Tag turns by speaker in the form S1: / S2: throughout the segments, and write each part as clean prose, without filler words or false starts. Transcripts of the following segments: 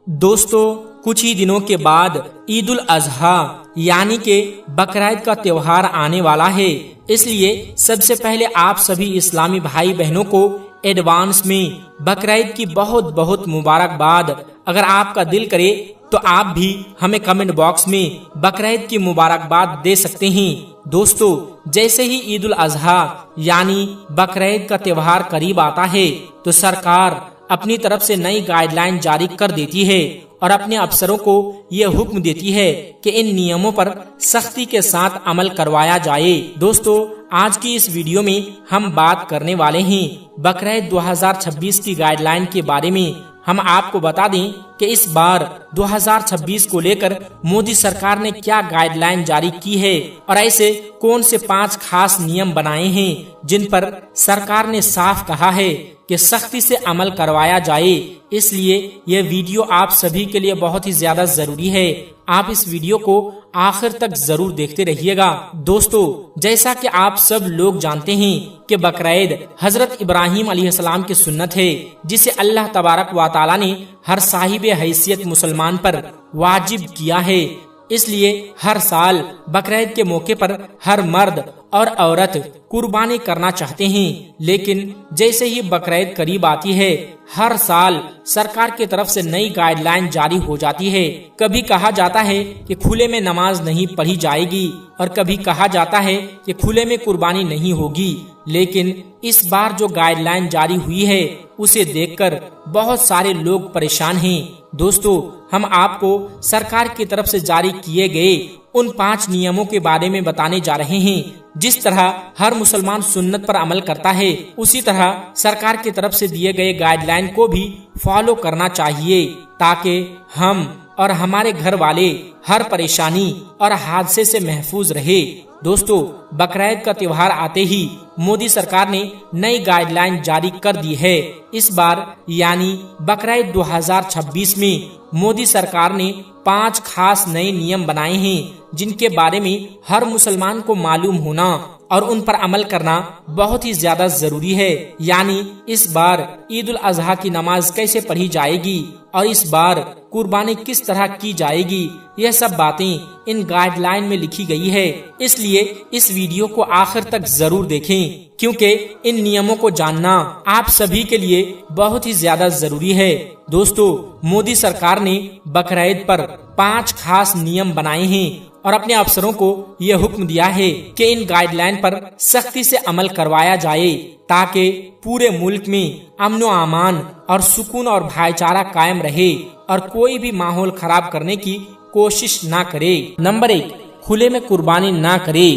S1: دوستو کچھ ہی دنوں کے بعد عید الاضحیٰ یعنی کہ بقرعید کا تہوار آنے والا ہے، اس لیے سب سے پہلے آپ سبھی اسلامی بھائی بہنوں کو ایڈوانس میں بقرعید کی بہت بہت مبارکباد۔ اگر آپ کا دل کرے تو آپ بھی ہمیں کمنٹ باکس میں بقرعید کی مبارکباد دے سکتے ہیں۔ دوستو جیسے ہی عید الاضحیٰ یعنی بقرعید کا تہوار قریب آتا ہے تو سرکار اپنی طرف سے نئی گائیڈ لائن جاری کر دیتی ہے اور اپنے افسروں کو یہ حکم دیتی ہے کہ ان نیاموں پر سختی کے ساتھ عمل کروایا جائے۔ دوستو آج کی اس ویڈیو میں ہم بات کرنے والے ہیں بقرعید 2026 کی گائیڈ لائن کے بارے میں۔ ہم آپ کو بتا دیں کہ اس بار 2026 کو لے کر مودی سرکار نے کیا گائیڈ لائن جاری کی ہے اور ایسے کون سے 5 خاص نیم بنائے ہیں جن پر سرکار نے صاف کہا ہے کہ سختی سے عمل کروایا جائے۔ اس لیے یہ ویڈیو آپ سبھی کے لیے بہت ہی زیادہ ضروری ہے، آپ اس ویڈیو کو آخر تک ضرور دیکھتے رہیے گا۔ دوستو جیسا کہ آپ سب لوگ جانتے ہیں کہ بقرعید حضرت ابراہیم علیہ السلام کی سنت ہے جسے اللہ تبارک و تعالی نے ہر صاحب حیثیت مسلمان پر واجب کیا ہے۔ اس لیے ہر سال بقرعید کے موقع پر ہر مرد اور عورت قربانی کرنا چاہتے ہیں، لیکن جیسے ہی بقرعید قریب آتی ہے ہر سال سرکار کی طرف سے نئی گائیڈ لائن جاری ہو جاتی ہے۔ کبھی کہا جاتا ہے کہ کھلے میں نماز نہیں پڑھی جائے گی اور کبھی کہا جاتا ہے کہ کھلے میں قربانی نہیں ہوگی، لیکن اس بار جو گائیڈ لائن جاری ہوئی ہے اسے دیکھ کر بہت سارے لوگ پریشان ہیں۔ دوستو ہم آپ کو سرکار کی طرف سے جاری کیے گئے ان 5 نیموں کے بارے میں بتانے جا رہے ہیں۔ جس طرح ہر مسلمان سنت پر عمل کرتا ہے اسی طرح سرکار کی طرف سے دیے گئے گائیڈ لائن کو بھی فالو کرنا چاہیے تاکہ ہم اور ہمارے گھر والے ہر پریشانی اور حادثے سے محفوظ رہے۔ دوستو بقرعید کا تہوار آتے ہی مودی سرکار نے نئی گائیڈ لائن جاری کر دی ہے۔ اس بار یعنی بقرعید 2026 میں مودی سرکار نے 5 خاص نئے نیم بنائے ہیں جن کے بارے میں ہر مسلمان کو معلوم ہونا اور ان پر عمل کرنا بہت ہی زیادہ ضروری ہے۔ یعنی اس بار عید الاضحیٰ کی نماز کیسے پڑھی جائے گی اور اس بار قربانی کس طرح کی جائے گی، یہ سب باتیں ان گائیڈ لائن میں لکھی گئی ہے۔ اس لیے اس ویڈیو کو آخر تک ضرور دیکھیں کیونکہ ان نیموں کو جاننا آپ سبھی کے لیے بہت ہی زیادہ ضروری ہے۔ دوستو مودی سرکار نے بقرعید پر 5 خاص نیم بنائے ہیں اور اپنے افسروں کو یہ حکم دیا ہے کہ ان گائیڈ لائن پر سختی سے عمل کروایا جائے تاکہ پورے ملک میں امن و امان اور سکون اور بھائی چارہ قائم رہے اور کوئی بھی ماحول خراب کرنے کی کوشش نہ کرے۔ نمبر 1، کھلے میں قربانی نہ کرے۔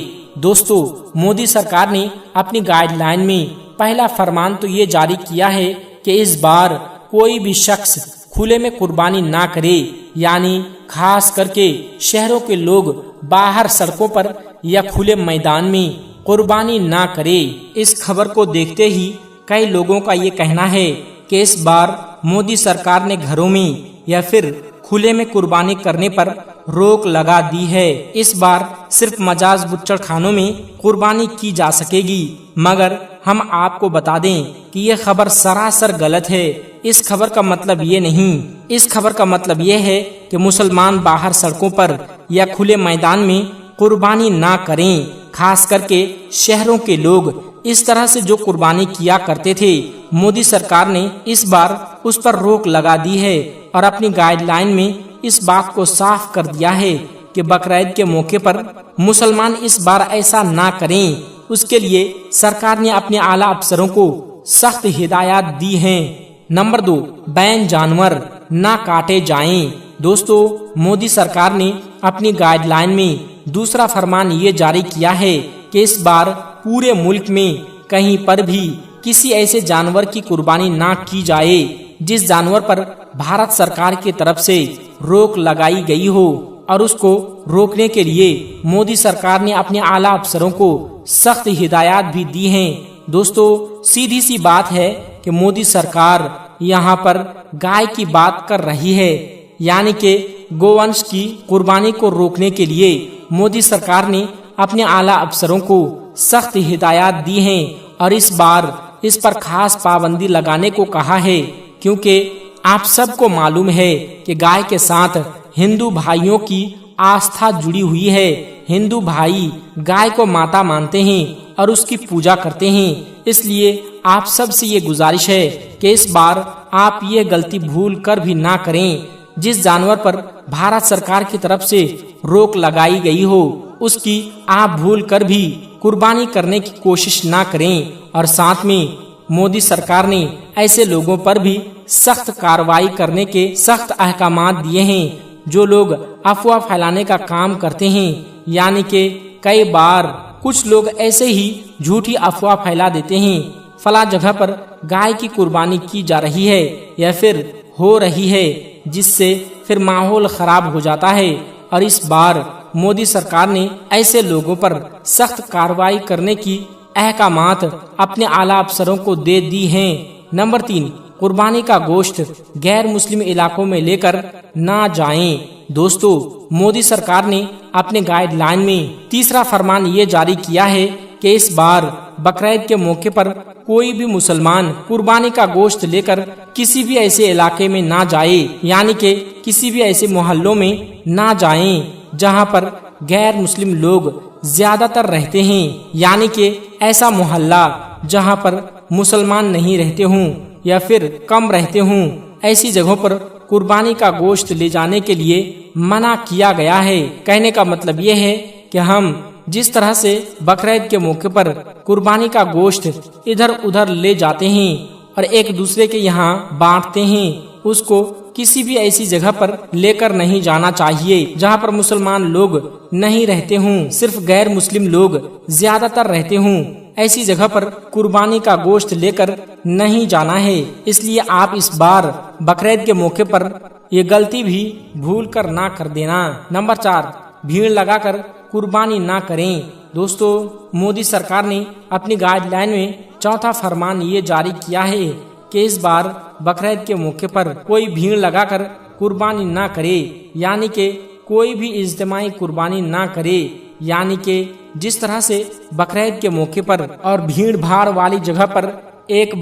S1: دوستو مودی سرکار نے اپنی گائیڈ لائن میں پہلا فرمان تو یہ جاری کیا ہے کہ اس بار کوئی بھی شخص کھلے میں قربانی نہ کرے، یعنی خاص کر کے شہروں کے لوگ باہر سڑکوں پر یا کھلے میدان میں قربانی نہ کرے۔ اس خبر کو دیکھتے ہی کئی لوگوں کا یہ کہنا ہے کہ اس بار مودی سرکار نے گھروں میں یا پھر کھلے میں قربانی کرنے پر روک لگا دی ہے۔ اس بار صرف مجاز بچڑ خانوں میں قربانی کی جا سکے گی، مگر ہم آپ کو بتا دیں کہ یہ خبر سراسر غلط ہے۔ اس خبر کا مطلب یہ نہیں، اس خبر کا مطلب یہ ہے کہ مسلمان باہر سڑکوں پر یا کھلے میدان میں قربانی نہ کریں۔ خاص کر کے شہروں کے لوگ اس طرح سے جو قربانی کیا کرتے تھے مودی سرکار نے اس بار اس پر روک لگا دی ہے اور اپنی گائیڈ لائن میں اس بات کو صاف کر دیا ہے کہ بقرعید کے موقع پر مسلمان اس بار ایسا نہ کریں۔ اس کے لیے سرکار نے اپنے اعلیٰ افسروں کو سخت ہدایات دی ہیں۔ نمبر 2، بین جانور نہ کاٹے جائیں۔ دوستو مودی سرکار نے اپنی گائیڈ لائن میں دوسرا فرمان یہ جاری کیا ہے کہ اس بار پورے ملک میں کہیں پر بھی کسی ایسے جانور کی قربانی نہ کی جائے جس جانور پر بھارت سرکار کی طرف سے روک لگائی گئی ہو، اور اس کو روکنے کے لیے مودی سرکار نے اپنے اعلیٰ افسروں کو سخت ہدایات بھی دی ہیں۔ دوستو سیدھی سی بات ہے کہ مودی سرکار یہاں پر گائے کی بات کر رہی ہے، یعنی کہ گوونش کی قربانی کو روکنے کے لیے مودی سرکار نے اپنے اعلیٰ افسروں کو سخت ہدایات دی ہیں اور اس بار اس پر خاص پابندی لگانے کو کہا ہے، کیونکہ آپ سب کو معلوم ہے کہ گائے کے ساتھ ہندو بھائیوں کی آستھا جڑی ہوئی ہے۔ ہندو بھائی گائے کو ماتا مانتے ہیں اور اس کی پوجا کرتے ہیں، اس لیے آپ سب سے یہ گزارش ہے کہ اس بار آپ یہ غلطی بھول کر بھی نہ کریں۔ جس جانور پر بھارت سرکار کی طرف سے روک لگائی گئی ہو اس کی آپ بھول کر بھی قربانی کرنے کی کوشش نہ کریں، اور ساتھ میں مودی سرکار نے ایسے لوگوں پر بھی سخت کارروائی کرنے کے سخت احکامات دیے ہیں جو لوگ افواہ پھیلانے کا کام کرتے ہیں۔ یعنی کہ کئی بار کچھ لوگ ایسے ہی جھوٹی افواہ پھیلا دیتے ہیں فلاں جگہ پر گائے کی قربانی کی جا رہی ہے یا پھر ہو رہی ہے، جس سے پھر ماحول خراب ہو جاتا ہے، اور اس بار مودی سرکار نے ایسے لوگوں پر سخت کارروائی کرنے کی احکامات اپنے اعلیٰ افسروں کو دے دی ہیں۔ نمبر 3، قربانی کا گوشت غیر مسلم علاقوں میں لے کر نہ جائیں۔ دوستو، مودی سرکار نے اپنے گائیڈ لائن میں تیسرا فرمان یہ جاری کیا ہے کہ اس بار بقرعید کے موقع پر کوئی بھی مسلمان قربانی کا گوشت لے کر کسی بھی ایسے علاقے میں نہ جائے، یعنی کہ کسی بھی ایسے محلوں میں نہ جائیں جہاں پر غیر مسلم لوگ زیادہ تر رہتے ہیں، یعنی کہ ایسا محلہ جہاں پر مسلمان نہیں رہتے ہوں یا پھر کم رہتے ہوں، ایسی جگہوں پر قربانی کا گوشت لے جانے کے لیے منع کیا گیا ہے۔ کہنے کا مطلب یہ ہے کہ ہم جس طرح سے بقرعید کے موقع پر قربانی کا گوشت ادھر ادھر لے جاتے ہیں اور ایک دوسرے کے یہاں بانٹتے ہیں، اس کو کسی بھی ایسی جگہ پر لے کر نہیں جانا چاہیے جہاں پر مسلمان لوگ نہیں رہتے ہوں، صرف غیر مسلم لوگ زیادہ تر رہتے ہوں، ایسی جگہ پر قربانی کا گوشت لے کر نہیں جانا ہے۔ اس لیے آپ اس بار بقرعید کے موقع پر یہ غلطی بھی بھول کر نہ کر دینا۔ نمبر 4، بھیڑ لگا کر قربانی نہ کریں۔ دوستو، مودی سرکار نے اپنی گائیڈ لائن میں چوتھا فرمان یہ جاری کیا ہے کہ اس بار بقرعید کے موقع پر کوئی بھیڑ لگا کر قربانی نہ کرے، یعنی کہ کوئی بھی اجتماعی قربانی نہ کرے، یعنی کہ جس طرح سے بقرعید کے موقع پر اور بھیڑ بھاڑ والی جگہ پر ایک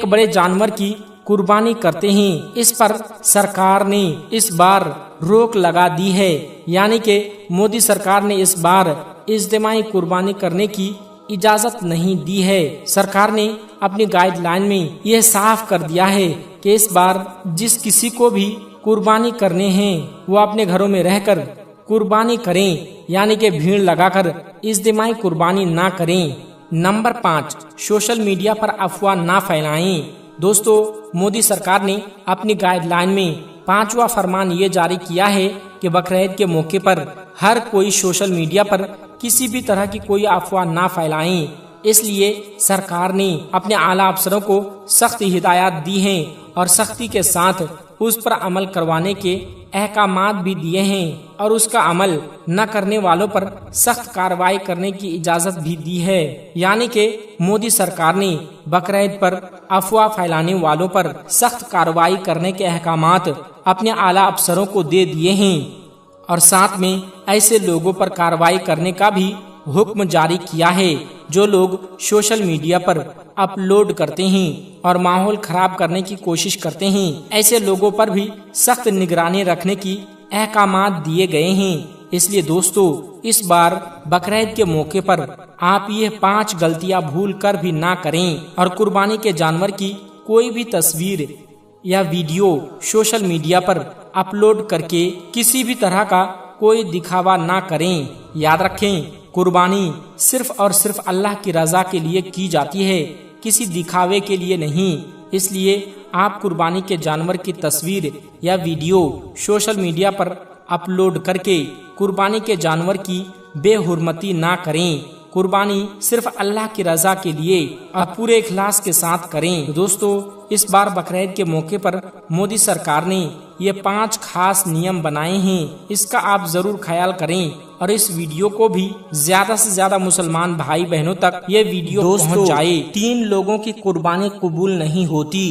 S1: بڑے جانور کی قربانی کرتے ہیں، اس پر سرکار نے اس بار روک لگا دی ہے، یعنی کہ مودی سرکار نے اس بار اجتماعی قربانی کرنے کی اجازت نہیں دی ہے۔ سرکار نے اپنی گائیڈ لائن میں یہ صاف کر دیا ہے کہ اس بار جس کسی کو بھی قربانی کرنے ہیں وہ اپنے گھروں میں رہ کر قربانی کریں، یعنی کہ بھیڑ لگا کر اجتماعی قربانی نہ کریں۔ نمبر 5، سوشل میڈیا پر افواہ نہ پھیلائیں۔ دوستو، مودی سرکار نے اپنی گائیڈ لائن میں 5واں فرمان یہ جاری کیا ہے کہ بقرعید کے موقع پر ہر کوئی سوشل میڈیا پر کسی بھی طرح کی کوئی افواہ نہ پھیلائیں۔ اس لیے سرکار نے اپنے اعلیٰ افسروں کو سخت ہدایات دی ہیں اور سختی کے ساتھ اس پر عمل کروانے کے احکامات بھی دیے ہیں، اور اس کا عمل نہ کرنے والوں پر سخت کارروائی کرنے کی اجازت بھی دی ہے۔ یعنی کہ مودی سرکار نے بقرعید پر افواہ پھیلانے والوں پر سخت کارروائی کرنے کے احکامات اپنے اعلیٰ افسروں کو دے دیے ہیں، اور ساتھ میں ایسے لوگوں پر کارروائی کرنے کا بھی حکم جاری کیا ہے جو لوگ سوشل میڈیا پر اپلوڈ کرتے ہیں اور ماحول خراب کرنے کی کوشش کرتے ہیں، ایسے لوگوں پر بھی سخت نگرانی رکھنے کی احکامات دیے گئے ہیں۔ اس لیے دوستو، اس بار بقرعید کے موقع پر آپ یہ 5 غلطیاں بھول کر بھی نہ کریں اور قربانی کے جانور کی کوئی بھی تصویر یا ویڈیو سوشل میڈیا پر اپلوڈ کر کے کسی بھی طرح کا کوئی دکھاوا نہ کریں۔ یاد رکھیں، قربانی صرف اور صرف اللہ کی رضا کے لیے کی جاتی ہے، کسی دکھاوے کے لیے نہیں۔ اس لیے آپ قربانی کے جانور کی تصویر یا ویڈیو سوشل میڈیا پر اپلوڈ کر کے قربانی کے جانور کی بے حرمتی نہ کریں۔ قربانی صرف اللہ کی رضا کے لیے اور پورے اخلاص کے ساتھ کریں۔ دوستو، اس بار بقرعید کے موقع پر مودی سرکار نے یہ 5 خاص نیم بنائے ہیں، اس کا آپ ضرور خیال کریں اور اس ویڈیو کو بھی زیادہ سے زیادہ مسلمان بھائی بہنوں تک یہ ویڈیو پہنچ جائے۔ 3 لوگوں کی قربانی قبول نہیں ہوتی۔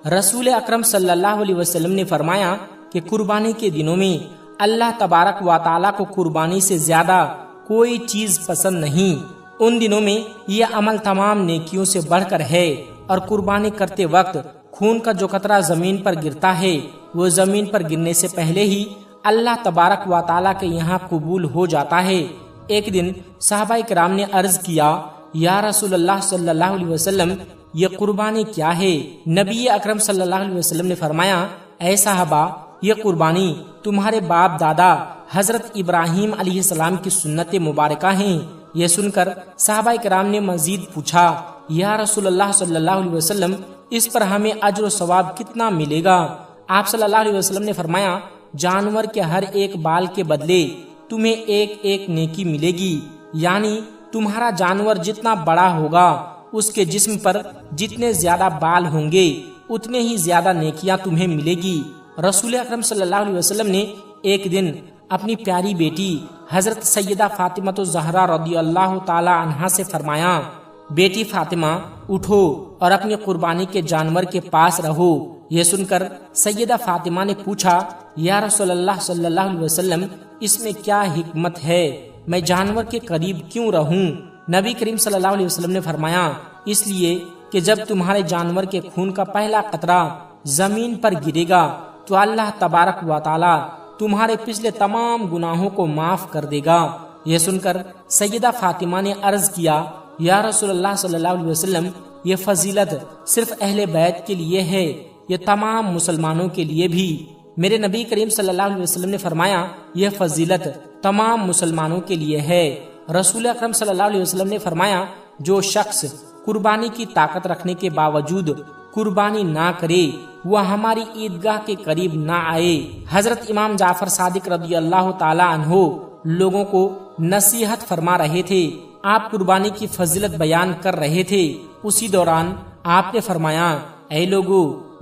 S1: رسول اکرم صلی اللہ علیہ وسلم نے فرمایا کہ قربانی کے دنوں میں اللہ تبارک و تعالیٰ کو قربانی سے زیادہ کوئی چیز پسند نہیں۔ ان دنوں میں یہ عمل تمام نیکیوں سے بڑھ کر ہے، اور قربانی کرتے وقت خون کا جو قطرہ زمین پر گرتا ہے وہ زمین پر گرنے سے پہلے ہی اللہ تبارک و تعالیٰ کے یہاں قبول ہو جاتا ہے۔ ایک دن صحابہ کرام نے عرض کیا، یا رسول اللہ صلی اللہ علیہ وسلم، یہ قربانی کیا ہے؟ نبی اکرم صلی اللہ علیہ وسلم نے فرمایا، اے صحابہ، یہ قربانی تمہارے باپ دادا حضرت ابراہیم علیہ السلام کی سنت مبارکہ ہیں۔ یہ سن کر صحابہ کرام نے مزید پوچھا، یا رسول اللہ صلی اللہ علیہ وسلم، اس پر ہمیں اجر و ثواب کتنا ملے گا؟ آپ صلی اللہ علیہ وسلم نے فرمایا، جانور کے ہر ایک بال کے بدلے تمہیں ایک ایک نیکی ملے گی، یعنی تمہارا جانور جتنا بڑا ہوگا اس کے جسم پر جتنے زیادہ بال ہوں گے اتنے ہی زیادہ نیکیاں تمہیں ملے گی۔ رسول اکرم صلی اللہ علیہ وسلم نے ایک دن اپنی پیاری بیٹی حضرت سیدہ فاطمہ الزہرا رضی اللہ تعالی عنہا سے فرمایا، بیٹی فاطمہ، اٹھو اور اپنی قربانی کے جانور کے پاس رہو۔ یہ سن کر سیدہ فاطمہ نے پوچھا، یا رسول اللہ صلی اللہ علیہ وسلم، اس میں کیا حکمت ہے؟ میں جانور کے قریب کیوں رہوں؟ نبی کریم صلی اللہ علیہ وسلم نے فرمایا، اس لیے کہ جب تمہارے جانور کے خون کا پہلا قطرہ زمین پر گرے گا تو اللہ تبارک و تعالی تمہارے پچھلے تمام گناہوں کو معاف کر دے گا۔ یہ سن کر سیدہ فاطمہ نے عرض کیا، یا رسول اللہ صلی اللہ علیہ وسلم، یہ فضیلت صرف اہل بیت کے لیے ہے، یہ تمام مسلمانوں کے لیے بھی؟ میرے نبی کریم صلی اللہ علیہ وسلم نے فرمایا، یہ فضیلت تمام مسلمانوں کے لیے ہے۔ رسول اکرم صلی اللہ علیہ وسلم نے فرمایا، جو شخص قربانی کی طاقت رکھنے کے باوجود قربانی نہ کرے وہ ہماری عیدگاہ کے قریب نہ آئے۔ حضرت امام جعفر صادق رضی اللہ تعالی عنہ لوگوں کو نصیحت فرما رہے تھے۔ آپ قربانی کی فضیلت بیان کر رہے تھے۔ اسی دوران آپ نے فرمایا، اے لوگو،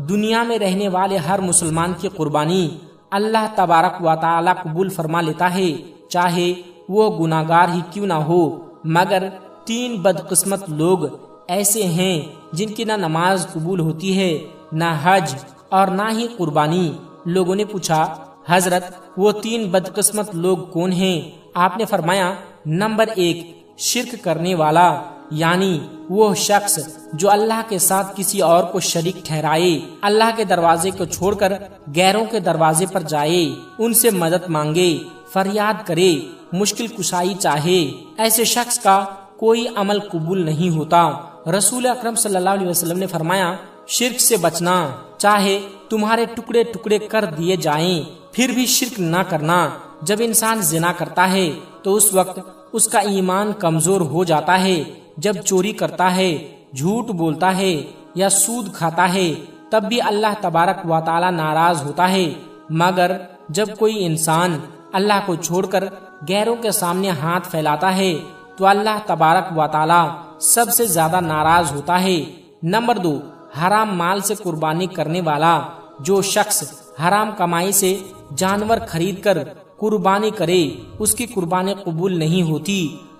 S1: دنیا میں رہنے والے ہر مسلمان کی قربانی اللہ تبارک و تعالی قبول فرما لیتا ہے، چاہے وہ گناہگار ہی کیوں نہ ہو، مگر 3 بدقسمت لوگ ایسے ہیں جن کی نہ نماز قبول ہوتی ہے، نہ حج اور نہ ہی قربانی۔ لوگوں نے پوچھا، حضرت وہ 3 بدقسمت لوگ کون ہیں؟ آپ نے فرمایا، نمبر 1، شرک کرنے والا، یعنی وہ شخص جو اللہ کے ساتھ کسی اور کو شریک ٹھہرائے، اللہ کے دروازے کو چھوڑ کر غیروں کے دروازے پر جائے، ان سے مدد مانگے، فریاد کرے، مشکل کشائی چاہے، ایسے شخص کا کوئی عمل قبول نہیں ہوتا۔ رسول اکرم صلی اللہ علیہ وسلم نے فرمایا، شرک سے بچنا، چاہے تمہارے ٹکڑے ٹکڑے کر دیے جائیں پھر بھی شرک نہ کرنا۔ جب انسان زنا کرتا ہے تو اس وقت اس کا ایمان کمزور ہو جاتا ہے۔ جب چوری کرتا ہے، جھوٹ بولتا ہے یا سود کھاتا ہے تب بھی اللہ تبارک و تعالی ناراض ہوتا ہے، مگر جب کوئی انسان اللہ کو چھوڑ کر غیروں کے سامنے ہاتھ پھیلاتا ہے تو اللہ تبارک و تعالی سب سے زیادہ ناراض ہوتا ہے۔ نمبر 2، حرام مال سے قربانی کرنے والا، جو شخص حرام کمائی سے جانور خرید کر قربانی کرے اس کی قربانی قبول نہیں ہوتی۔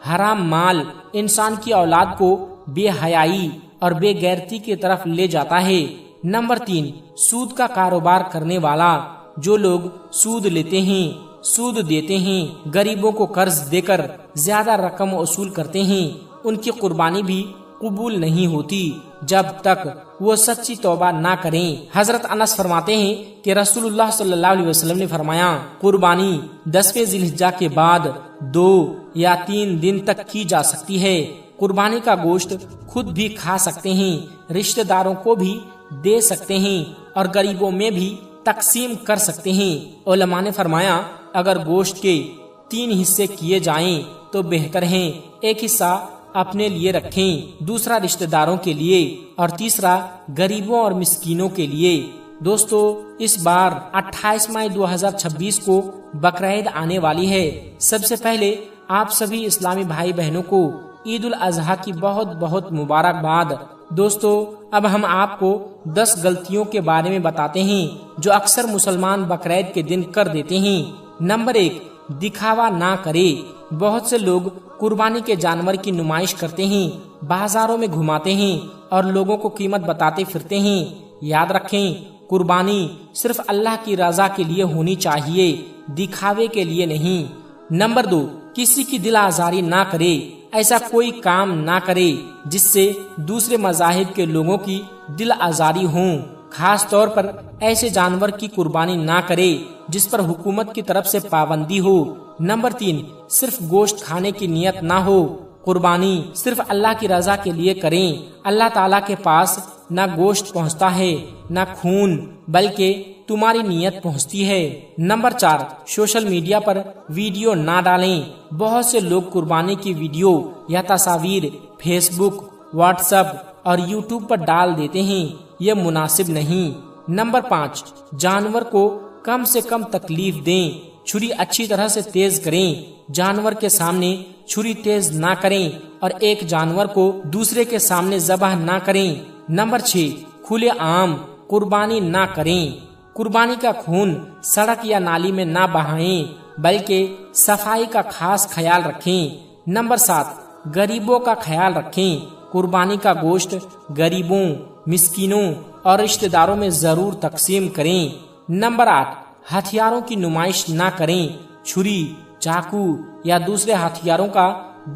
S1: حرام مال انسان کی اولاد کو بے حیائی اور بے غیرتی کی طرف لے جاتا ہے۔ نمبر 3، سود کا کاروبار کرنے والا، جو لوگ سود لیتے ہیں، سود دیتے ہیں، غریبوں کو قرض دے کر زیادہ رقم وصول کرتے ہیں، ان کی قربانی بھی قبول نہیں ہوتی جب تک وہ سچی توبہ نہ کریں۔ حضرت انس فرماتے ہیں کہ رسول اللہ صلی اللہ علیہ وسلم نے فرمایا، قربانی 10ویں ذی الحجہ کے بعد 2 یا 3 دن تک کی جا سکتی ہے۔ قربانی کا گوشت خود بھی کھا سکتے ہیں، رشتہ داروں کو بھی دے سکتے ہیں اور غریبوں میں بھی تقسیم کر سکتے ہیں۔ علماء نے فرمایا، اگر گوشت کے 3 حصے کیے جائیں تو بہتر ہیں۔ ایک حصہ اپنے لیے رکھیں، دوسرا رشتہ داروں کے لیے اور تیسرا غریبوں اور مسکینوں کے لیے۔ دوستو، اس بار 28 مئی 2026 کو بقرعید آنے والی ہے۔ سب سے پہلے آپ سبھی اسلامی بھائی بہنوں کو عید الاضحیٰ کی بہت بہت مبارکباد۔ دوستو، اب ہم آپ کو 10 غلطیوں کے بارے میں بتاتے ہیں جو اکثر مسلمان بقرعید کے دن کر دیتے ہیں۔ نمبر 1، دکھاوا نہ کرے۔ بہت سے لوگ قربانی کے جانور کی نمائش کرتے ہیں، بازاروں میں گھماتے ہیں اور لوگوں کو قیمت بتاتے پھرتے ہیں۔ یاد رکھیں، قربانی صرف اللہ کی رضا کے لیے ہونی چاہیے، دکھاوے کے لیے نہیں۔ نمبر 2، کسی کی دل آزاری نہ کرے۔ ایسا کوئی کام نہ کرے جس سے دوسرے مذاہب کے لوگوں کی دل آزاری ہوں۔ خاص طور پر ایسے جانور کی قربانی نہ کرے جس پر حکومت کی طرف سے پابندی ہو۔ نمبر 3، صرف گوشت کھانے کی نیت نہ ہو۔ قربانی صرف اللہ کی رضا کے لیے کریں۔ اللہ تعالیٰ کے پاس نہ گوشت پہنچتا ہے نہ خون، بلکہ تمہاری نیت پہنچتی ہے۔ نمبر 4، سوشل میڈیا پر ویڈیو نہ ڈالیں۔ بہت سے لوگ قربانی کی ویڈیو یا تصاویر فیس بک، واٹس ایپ اور یوٹیوب پر ڈال دیتے ہیں، یہ مناسب نہیں۔ نمبر 5، جانور کو کم سے کم تکلیف دیں۔ چھری اچھی طرح سے تیز کریں، جانور کے سامنے چھری تیز نہ کریں اور ایک جانور کو دوسرے کے سامنے ذبح نہ کریں۔ نمبر 6، کھلے عام قربانی نہ کریں۔ قربانی کا خون سڑک یا نالی میں نہ بہائیں، بلکہ صفائی کا خاص خیال رکھیں۔ نمبر 7، غریبوں کا خیال رکھیں۔ قربانی کا گوشت غریبوں، مسکینوں اور رشتہ داروں میں ضرور تقسیم کریں۔ نمبر 8، ہتھیاروں کی نمائش نہ کریں۔ چھری، چاقو یا دوسرے ہتھیاروں کا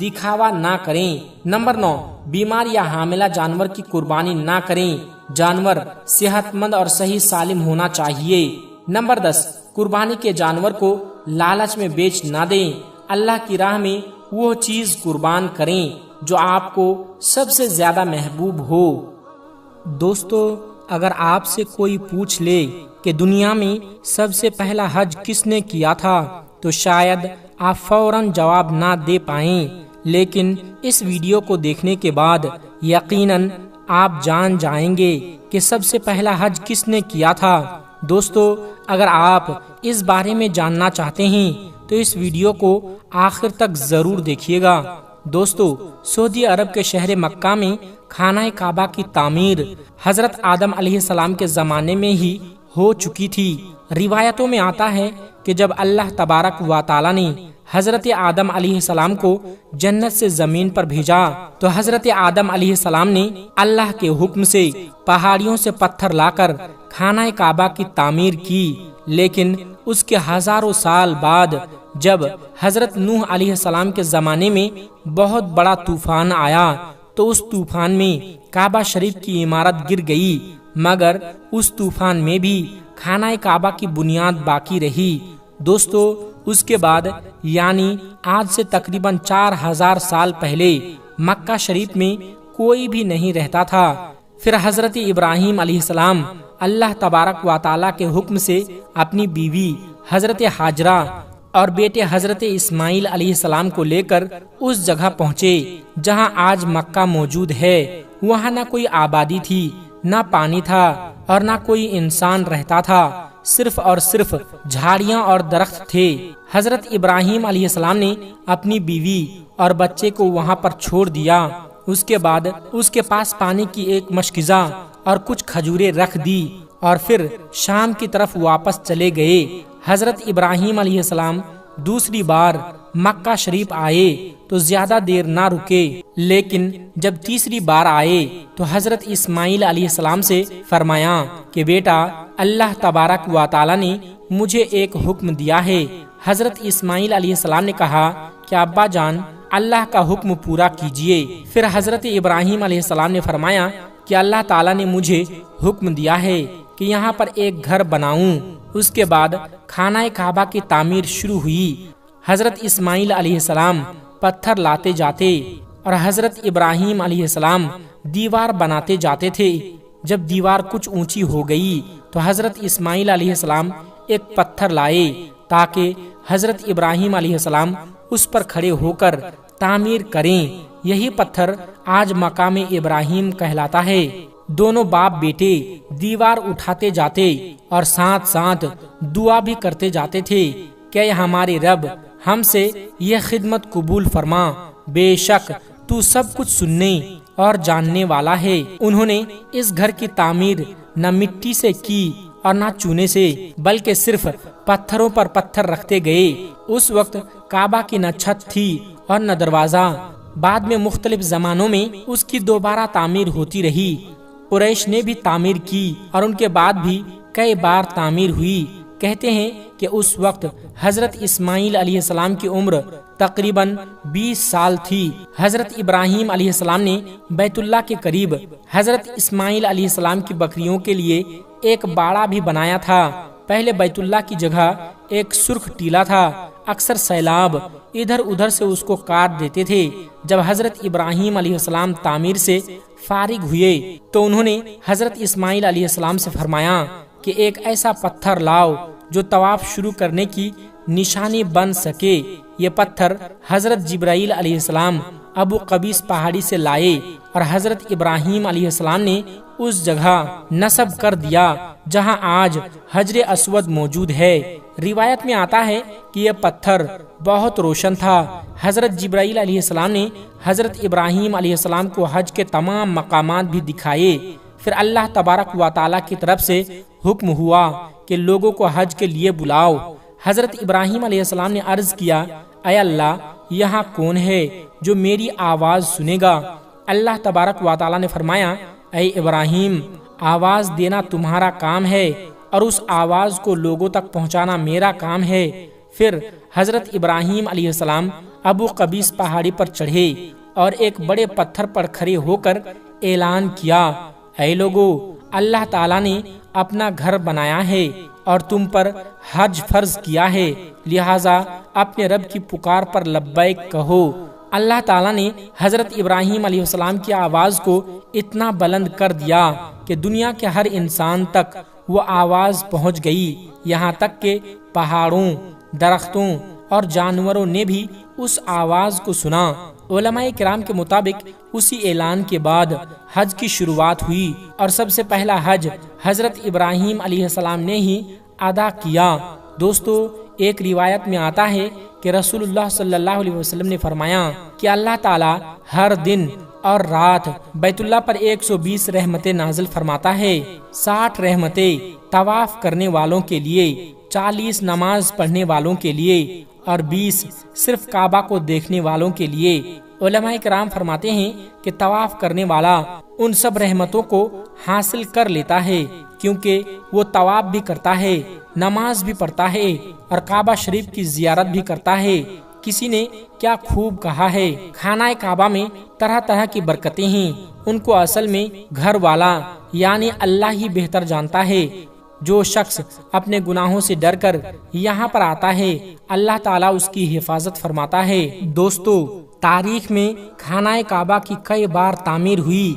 S1: دکھاوا نہ کریں۔ نمبر 9، بیمار یا حاملہ جانور کی قربانی نہ کریں۔ جانور صحت مند اور صحیح سالم ہونا چاہیے۔ نمبر 10، قربانی کے جانور کو لالچ میں بیچ نہ دیں۔ اللہ کی راہ میں وہ چیز قربان کریں جو آپ کو سب سے زیادہ محبوب ہو۔ دوستو، اگر آپ سے کوئی پوچھ لے کہ دنیا میں سب سے پہلا حج کس نے کیا تھا تو شاید آپ فوراً جواب نہ دے پائیں، لیکن اس ویڈیو کو دیکھنے کے بعد یقیناً آپ جان جائیں گے کہ سب سے پہلا حج کس نے کیا تھا۔ دوستو، اگر آپ اس بارے میں جاننا چاہتے ہیں تو اس ویڈیو کو آخر تک ضرور دیکھیے گا۔ دوستو، سعودی عرب کے شہر مکہ میں خانہ کعبہ کی تعمیر حضرت آدم علیہ السلام کے زمانے میں ہی ہو چکی تھی۔ روایتوں میں آتا ہے کہ جب اللہ تبارک و تعالی نے حضرت آدم علیہ السلام کو جنت سے زمین پر بھیجا تو حضرت آدم علیہ السلام نے اللہ کے حکم سے پہاڑیوں سے پتھر لا کر خانہ کعبہ کی تعمیر کی، لیکن اس کے ہزاروں سال بعد جب حضرت نوح علیہ السلام کے زمانے میں بہت بڑا طوفان آیا تو اس طوفان میں کعبہ شریف کی عمارت گر گئی، مگر اس طوفان میں بھی خانہ کعبہ کی بنیاد باقی رہی۔ دوستو، اس کے بعد یعنی آج سے تقریباً 4000 سال پہلے مکہ شریف میں کوئی بھی نہیں رہتا تھا۔ پھر حضرت ابراہیم علیہ السلام اللہ تبارک و تعالیٰ کے حکم سے اپنی بیوی حضرت ہاجرہ اور بیٹے حضرت اسماعیل علیہ السلام کو لے کر اس جگہ پہنچے جہاں آج مکہ موجود ہے۔ وہاں نہ کوئی آبادی تھی، نہ پانی تھا اور نہ کوئی انسان رہتا تھا، صرف اور صرف جھاڑیاں اور درخت تھے۔ حضرت ابراہیم علیہ السلام نے اپنی بیوی اور بچے کو وہاں پر چھوڑ دیا۔ اس کے بعد اس کے پاس پانی کی ایک مشکزہ اور کچھ کھجوریں رکھ دی اور پھر شام کی طرف واپس چلے گئے۔ حضرت ابراہیم علیہ السلام دوسری بار مکہ شریف آئے تو زیادہ دیر نہ رکے، لیکن جب تیسری بار آئے تو حضرت اسماعیل علیہ السلام سے فرمایا کہ بیٹا، اللہ تبارک و تعالی نے مجھے ایک حکم دیا ہے۔ حضرت اسماعیل علیہ السلام نے کہا کہ ابا جان، اللہ کا حکم پورا کیجئے۔ پھر حضرت ابراہیم علیہ السلام نے فرمایا کہ اللہ تعالی نے مجھے حکم دیا ہے کہ یہاں پر ایک گھر بناؤں۔ اس کے بعد خانہ کعبہ کی تعمیر شروع ہوئی۔ حضرت اسماعیل علیہ السلام پتھر لاتے جاتے اور حضرت ابراہیم علیہ السلام دیوار بناتے جاتے تھے۔ جب دیوار کچھ اونچی ہو گئی تو حضرت اسماعیل علیہ السلام ایک پتھر لائے تاکہ حضرت ابراہیم علیہ السلام اس پر کھڑے ہو کر تعمیر کریں۔ یہی پتھر آج مقام ابراہیم کہلاتا ہے۔ دونوں باپ بیٹے دیوار اٹھاتے جاتے اور ساتھ ساتھ دعا بھی کرتے جاتے تھے کہ ہمارے رب ہم سے یہ خدمت قبول فرما، بے شک تو سب کچھ سننے اور جاننے والا ہے۔ انہوں نے اس گھر کی تعمیر نہ مٹی سے کی اور نہ چونے سے، بلکہ صرف پتھروں پر پتھر رکھتے گئے۔ اس وقت کعبہ کی نہ چھت تھی اور نہ دروازہ۔ بعد میں مختلف زمانوں میں اس کی دوبارہ تعمیر ہوتی رہی۔ قریش نے بھی تعمیر کی اور ان کے بعد بھی کئی بار تعمیر ہوئی۔ کہتے ہیں کہ اس وقت حضرت اسماعیل علیہ السلام کی عمر تقریباً 20 سال تھی۔ حضرت ابراہیم علیہ السلام نے بیت اللہ کے قریب حضرت اسماعیل علیہ السلام کی بکریوں کے لیے ایک باڑہ بھی بنایا تھا۔ پہلے بیت اللہ کی جگہ ایک سرخ ٹیلا تھا، اکثر سیلاب ادھر ادھر سے اس کو کاٹ دیتے تھے۔ جب حضرت ابراہیم علیہ السلام تعمیر سے فارغ ہوئے تو انہوں نے حضرت اسماعیل علیہ السلام سے فرمایا کہ ایک ایسا پتھر لاؤ جو طواف شروع کرنے کی نشانی بن سکے۔ یہ پتھر حضرت جبرائیل علیہ السلام ابو قبیس پہاڑی سے لائے اور حضرت ابراہیم علیہ السلام نے اس جگہ نصب کر دیا جہاں آج حجر اسود موجود ہے۔ روایت میں آتا ہے کہ یہ پتھر بہت روشن تھا۔ حضرت جبرائیل علیہ السلام نے حضرت ابراہیم علیہ السلام کو حج کے تمام مقامات بھی دکھائے۔ پھر اللہ تبارک و تعالیٰ کی طرف سے حکم ہوا کہ لوگوں کو حج کے لیے بلاؤ۔ حضرت ابراہیم علیہ السلام نے عرض کیا، اے اللہ، یہاں کون ہے جو میری آواز سنے گا؟ اللہ تبارک و تعالیٰ نے فرمایا، اے ابراہیم، آواز دینا تمہارا کام ہے اور اس آواز کو لوگوں تک پہنچانا میرا کام ہے۔ پھر حضرت ابراہیم علیہ السلام ابو قبیس پہاڑی پر چڑھے اور ایک بڑے پتھر پر کھڑے ہو کر اعلان کیا، اے لوگو، اللہ تعالیٰ نے اپنا گھر بنایا ہے اور تم پر حج فرض کیا ہے، لہٰذا اپنے رب کی پکار پر لبیک کہو۔ اللہ تعالیٰ نے حضرت ابراہیم علیہ السلام کی آواز کو اتنا بلند کر دیا کہ دنیا کے ہر انسان تک وہ آواز پہنچ گئی، یہاں تک کہ پہاڑوں، درختوں اور جانوروں نے بھی اس آواز کو سنا۔ علماء کرام کے مطابق اسی اعلان کے بعد حج کی شروعات ہوئی اور سب سے پہلا حج حضرت ابراہیم علیہ السلام نے ہی ادا کیا۔ دوستو، ایک روایت میں آتا ہے کہ رسول اللہ صلی اللہ علیہ وسلم نے فرمایا کہ اللہ تعالی ہر دن اور رات بیت اللہ پر 120 رحمتیں نازل فرماتا ہے، 60 رحمتیں طواف کرنے والوں کے لیے، 40 نماز پڑھنے والوں کے لیے اور 20 صرف کعبہ کو دیکھنے والوں کے لیے۔ علماء کرام فرماتے ہیں کہ طواف کرنے والا ان سب رحمتوں کو حاصل کر لیتا ہے کیونکہ وہ طواف بھی کرتا ہے، نماز بھی پڑھتا ہے اور کعبہ شریف کی زیارت بھی کرتا ہے۔ کسی نے کیا خوب کہا ہے، خانہ کعبہ میں طرح طرح کی برکتیں ہیں، ان کو اصل میں گھر والا یعنی اللہ ہی بہتر جانتا ہے۔ جو شخص اپنے گناہوں سے ڈر کر یہاں پر آتا ہے، اللہ تعالیٰ اس کی حفاظت فرماتا ہے۔ دوستو، تاریخ میں خانہ کعبہ کی کئی بار تعمیر ہوئی۔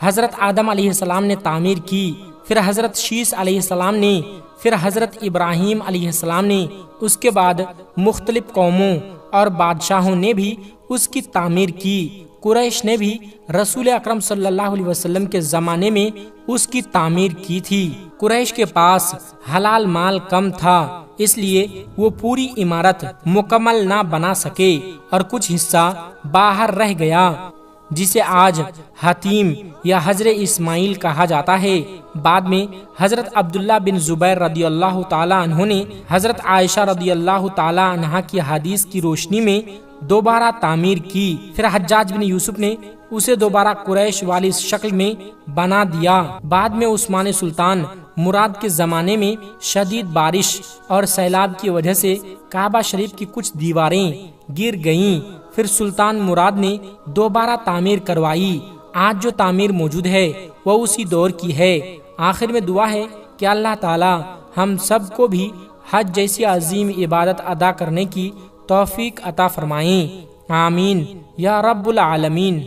S1: حضرت آدم علیہ السلام نے تعمیر کی، پھر حضرت شیس علیہ السلام نے، پھر حضرت ابراہیم علیہ السلام نے، اس کے بعد مختلف قوموں اور بادشاہوں نے بھی اس کی تعمیر کی۔ قریش نے بھی رسول اکرم صلی اللہ علیہ وسلم کے زمانے میں اس کی تعمیر کی تھی۔ قریش کے پاس حلال مال کم تھا، اس لیے وہ پوری عمارت مکمل نہ بنا سکے اور کچھ حصہ باہر رہ گیا، جسے آج حتیم یا حجر اسماعیل کہا جاتا ہے۔ بعد میں حضرت عبداللہ بن زبیر رضی اللہ تعالیٰ عنہ نے حضرت عائشہ رضی اللہ تعالیٰ عنہا کی حدیث کی روشنی میں دوبارہ تعمیر کی۔ پھر حجاج بن یوسف نے اسے دوبارہ قریش والی شکل میں بنا دیا۔ بعد میں عثمان سلطان مراد کے زمانے میں شدید بارش اور سیلاب کی وجہ سے کعبہ شریف کی کچھ دیواریں گر گئیں، پھر سلطان مراد نے دوبارہ تعمیر کروائی۔ آج جو تعمیر موجود ہے وہ اسی دور کی ہے۔ آخر میں دعا ہے کہ اللہ تعالی ہم سب کو بھی حج جیسی عظیم عبادت ادا کرنے کی توفیق عطا فرمائیں، آمین یا رب العالمین۔